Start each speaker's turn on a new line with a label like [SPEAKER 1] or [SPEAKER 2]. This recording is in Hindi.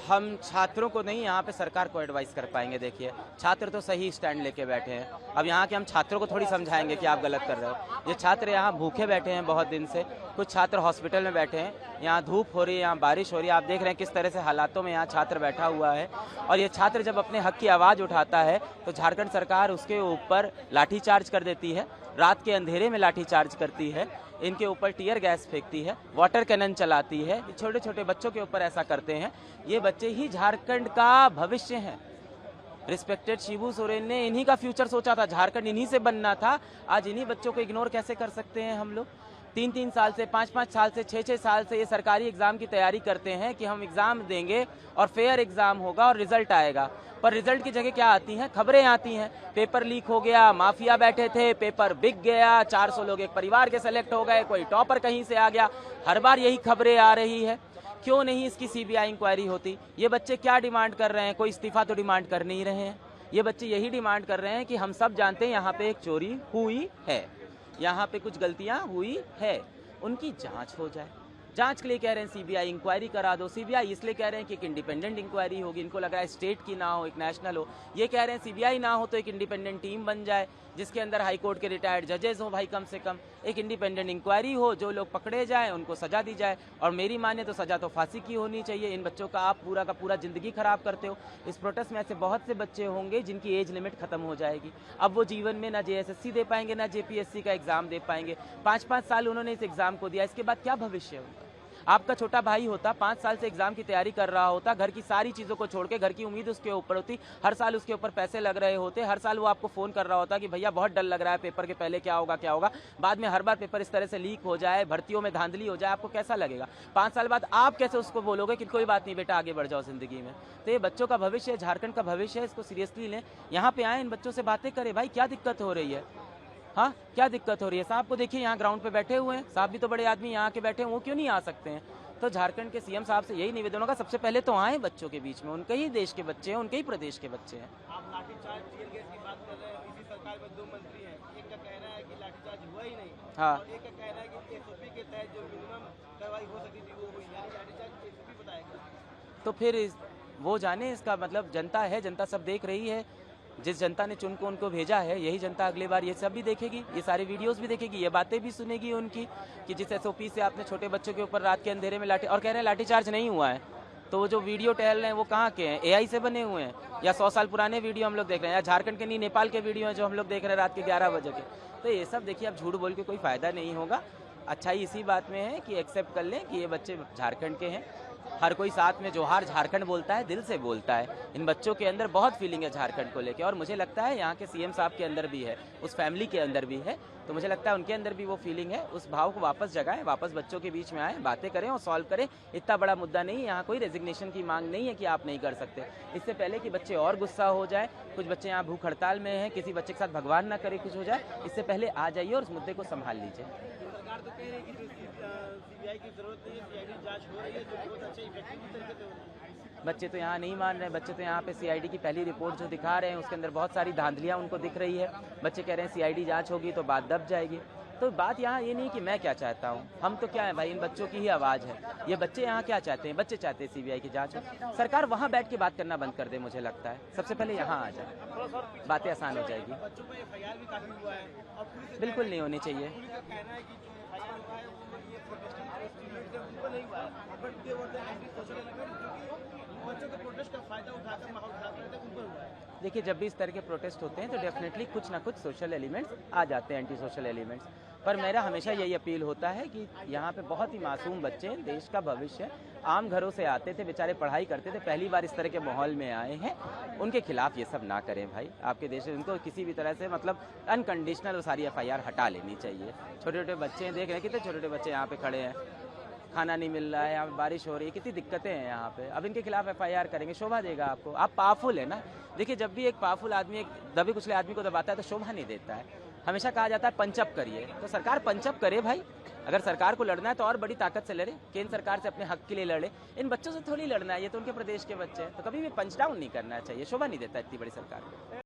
[SPEAKER 1] हम छात्रों को नहीं, यहाँ पे सरकार को एडवाइस कर पाएंगे। देखिए छात्र तो सही स्टैंड लेके बैठे हैं, अब यहाँ के हम छात्रों को थोड़ी समझाएंगे कि आप गलत कर रहे हो। ये छात्र यहाँ भूखे बैठे हैं बहुत दिन से, कुछ छात्र हॉस्पिटल में बैठे हैं, यहाँ धूप हो रही है, यहाँ बारिश हो रही है, आप देख रहे हैं किस तरह से हालातों में यहाँ छात्र बैठा हुआ है। और ये छात्र जब अपने हक की आवाज़ उठाता है तो झारखंड सरकार उसके ऊपर लाठीचार्ज कर देती है, रात के अंधेरे में लाठीचार्ज करती है, इनके ऊपर टीयर गैस फेंकती है, वाटर कैनन चलाती है, छोटे छोटे बच्चों के ऊपर ऐसा करते हैं। ये बच्चे ही झारखंड का भविष्य हैं। रिस्पेक्टेड शिबू सोरेन ने इन्हीं का फ्यूचर सोचा था, झारखंड इन्हीं से बनना था। आज इन्हीं बच्चों को इग्नोर कैसे कर सकते हैं हम लोग? 3-3 साल से, 5-5 साल से, 6-6 साल से ये सरकारी एग्जाम की तैयारी करते हैं कि हम एग्जाम देंगे और फेयर एग्जाम होगा और रिजल्ट आएगा। पर रिजल्ट की जगह क्या आती हैं? खबरें आती हैं, पेपर लीक हो गया, माफिया बैठे थे, पेपर बिक गया, 400 लोग एक परिवार के सेलेक्ट हो गए, कोई टॉपर कहीं से आ गया। हर बार यही खबरें आ रही है। क्यों नहीं इसकी सीबीआई इंक्वायरी होती? ये बच्चे क्या डिमांड कर रहे हैं? कोई इस्तीफा तो डिमांड कर नहीं रहे हैं। ये बच्चे यही डिमांड कर रहे हैं कि हम सब जानते हैं यहाँ पे एक चोरी हुई है, यहाँ पे कुछ गलतियाँ हुई है, उनकी जांच हो जाए। जांच के लिए कह रहे हैं सीबीआई इंक्वायरी करा दो। सीबीआई इसलिए कह रहे हैं कि एक इंडिपेंडेंट इंक्वायरी होगी, इनको लग रहा है स्टेट की ना हो, एक नेशनल हो। ये कह रहे हैं सीबीआई ना हो तो एक इंडिपेंडेंट टीम बन जाए जिसके अंदर हाई कोर्ट के रिटायर्ड जजेस हो, भाई कम से कम एक इंडिपेंडेंट इंक्वायरी हो, जो लोग पकड़े जाएं उनको सजा दी जाए। और मेरी माने तो सजा तो फांसी की होनी चाहिए। इन बच्चों का आप पूरा का पूरा जिंदगी खराब करते हो। इस प्रोटेस्ट में ऐसे बहुत से बच्चे होंगे जिनकी एज लिमिट खत्म हो जाएगी। अब वो जीवन में ना जेएसएससी दे पाएंगे, ना जेपीएससी का एग्जाम दे पाएंगे। 5-5 साल उन्होंने इस एग्जाम को दिया, इसके बाद क्या भविष्य है उनका? आपका छोटा भाई होता, 5 साल से एग्जाम की तैयारी कर रहा होता, घर की सारी चीज़ों को छोड़ के, घर की उम्मीद उसके ऊपर होती, हर साल उसके ऊपर पैसे लग रहे होते, हर साल वो आपको फ़ोन कर रहा होता कि भैया बहुत डर लग रहा है, पेपर के पहले क्या होगा क्या होगा। बाद में हर बार पेपर इस तरह से लीक हो जाए, भर्तियों में धांधली हो जाए, आपको कैसा लगेगा? 5 साल बाद आप कैसे उसको बोलोगे कि कोई बात नहीं बेटा आगे बढ़ जाओ ज़िंदगी में? तो ये बच्चों का भविष्य है, झारखंड का भविष्य है, इसको सीरियसली लें। यहाँ पे आए, इन बच्चों से बातें करें, भाई क्या दिक्कत हो रही है? हाँ, क्या दिक्कत हो रही है? साहब को देखिए यहाँ ग्राउंड पे बैठे हुए हैं, साहब भी तो बड़े आदमी यहाँ के बैठे हैं, वो क्यों नहीं आ सकते हैं? तो झारखंड के सीएम साहब से यही निवेदन होगा, सबसे पहले तो आए बच्चों के बीच में, उनके ही देश के बच्चे हैं, उनके ही प्रदेश के बच्चे हैं।
[SPEAKER 2] आप लाठीचार्ज टीयर गैस की बात कर रहे हैं, इसी सरकार में 2 मंत्री हैं, एक का कहना है कि लाठीचार्ज हुआ ही नहीं,
[SPEAKER 1] हाँ,
[SPEAKER 2] और एक का कहना है कि एसओपी के तहत जो मिनिमम कार्रवाई हो सकती थी वो हुई, यानी लाठीचार्ज एसओपी बताएगा।
[SPEAKER 1] तो फिर वो जाने, इसका मतलब जनता है, जनता सब देख रही है। जिस जनता ने चुन को उनको भेजा है, यही जनता अगली बार ये सब भी देखेगी, ये सारे वीडियोस भी देखेगी, ये बातें भी सुनेगी उनकी कि जिस एसओपी से आपने छोटे बच्चों के ऊपर रात के अंधेरे में लाठी, और कह रहे हैं लाठीचार्ज नहीं हुआ है। तो वो जो वीडियो टहल रहे हैं वो कहाँ के हैं? एआई से बने हुए हैं, या 100 साल पुराने वीडियो हम लोग देख रहे हैं, या झारखंड के नहीं नेपाल के वीडियो हैं जो हम लोग देख रहे हैं रात के 11 बजे के। तो ये सब देखिए, अब झूठ बोल के कोई फ़ायदा नहीं होगा। अच्छाई इसी बात में है कि एक्सेप्ट कर लें कि ये बच्चे झारखंड के हैं। हर कोई साथ में जोहार झारखंड बोलता है, दिल से बोलता है। इन बच्चों के अंदर बहुत फीलिंग है झारखंड को लेके, और मुझे लगता है यहाँ के सीएम साहब के अंदर भी है, उस फैमिली के अंदर भी है। तो मुझे लगता है उनके अंदर भी वो फीलिंग है। उस भाव को वापस जगाएं, वापस बच्चों के बीच में आएँ, बातें करें और सॉल्व करें। इतना बड़ा मुद्दा नहीं है, यहाँ कोई रेजिग्नेशन की मांग नहीं है कि आप नहीं कर सकते। इससे पहले कि बच्चे और गुस्सा हो जाए, कुछ बच्चे यहाँ भूख हड़ताल में हैं, किसी बच्चे के साथ भगवान ना करे कुछ हो जाए, इससे पहले आ जाइए और उस मुद्दे को संभाल लीजिए।
[SPEAKER 2] सरकार तो कह रही है कि सीबीआई की जरूरत नहीं है, सीआईडी जांच हो रही है, जो बहुत अच्छे इफेक्टिव तरीके से हो रही है।
[SPEAKER 1] बच्चे तो यहाँ नहीं मान रहे, बच्चे तो यहाँ पे सीआईडी की पहली रिपोर्ट जो दिखा रहे हैं उसके अंदर बहुत सारी धांधलियाँ उनको दिख रही है। बच्चे कह रहे हैं सीआईडी जांच होगी तो बात दब जाएगी। तो बात यहाँ ये नहीं कि मैं क्या चाहता हूँ, हम तो क्या है भाई, इन बच्चों की ही आवाज़ है। ये बच्चे यहाँ क्या चाहते हैं? बच्चे चाहते हैं सीबीआई की जांच हो। सरकार वहाँ बैठ के बात करना बंद कर दे, मुझे लगता है सबसे पहले यहाँ आ जाए, बातें आसान हो जाएगी।
[SPEAKER 2] बच्चों पर एफआईआर भी काफी हुआ है, और
[SPEAKER 1] बिल्कुल नहीं होनी चाहिए।
[SPEAKER 2] पुलिस का कहना है कि जो एफआईआर हुआ है वो ये प्रोटेस्टिंग स्टूडेंट्स हैं उनको नहीं हुआ है, but they were the anti social element, क्योंकि बच्चों के प्रोटेस्ट का फायदा उठाकर माहौल खराब करते हैं, उनको हुआ है।
[SPEAKER 1] देखिए, जब भी इस तरह के प्रोटेस्ट होते हैं तो डेफिनेटली कुछ ना कुछ सोशल एलिमेंट्स आ जाते हैं, एंटी सोशल एलिमेंट्स। पर मेरा हमेशा यही अपील होता है कि यहाँ पे बहुत ही मासूम बच्चे हैं, देश का भविष्य है, आम घरों से आते थे, बेचारे पढ़ाई करते थे, पहली बार इस तरह के माहौल में आए हैं, उनके खिलाफ ये सब ना करें भाई। आपके देश में उनको किसी भी तरह से मतलब अनकंडीशनल वो सारी एफआईआर हटा लेनी चाहिए। छोटे छोटे बच्चे हैं, देख रहे हैं कितने छोटे छोटे बच्चे यहाँ पे खड़े हैं, खाना नहीं मिल रहा है, यहाँ पे बारिश हो रही है, कितनी दिक्कतें हैं यहाँ पे। अब इनके खिलाफ एफआईआर करेंगे, शोभा देगा आपको। आप पावरफुल है ना। देखिए, जब भी एक पावरफुल आदमी एक दबे कुचले आदमी को दबाता है तो शोभा नहीं देता है। हमेशा कहा जाता है पंचअप करिए, तो सरकार पंचअप करे भाई। अगर सरकार को लड़ना है तो और बड़ी ताकत से लड़े, केंद्र सरकार से अपने हक के लिए लड़े। इन बच्चों से थोड़ी लड़ना है, ये तो उनके प्रदेश के बच्चे हैं, तो कभी भी पंच डाउन नहीं करना चाहिए, शोभा नहीं देता इतनी बड़ी सरकार को।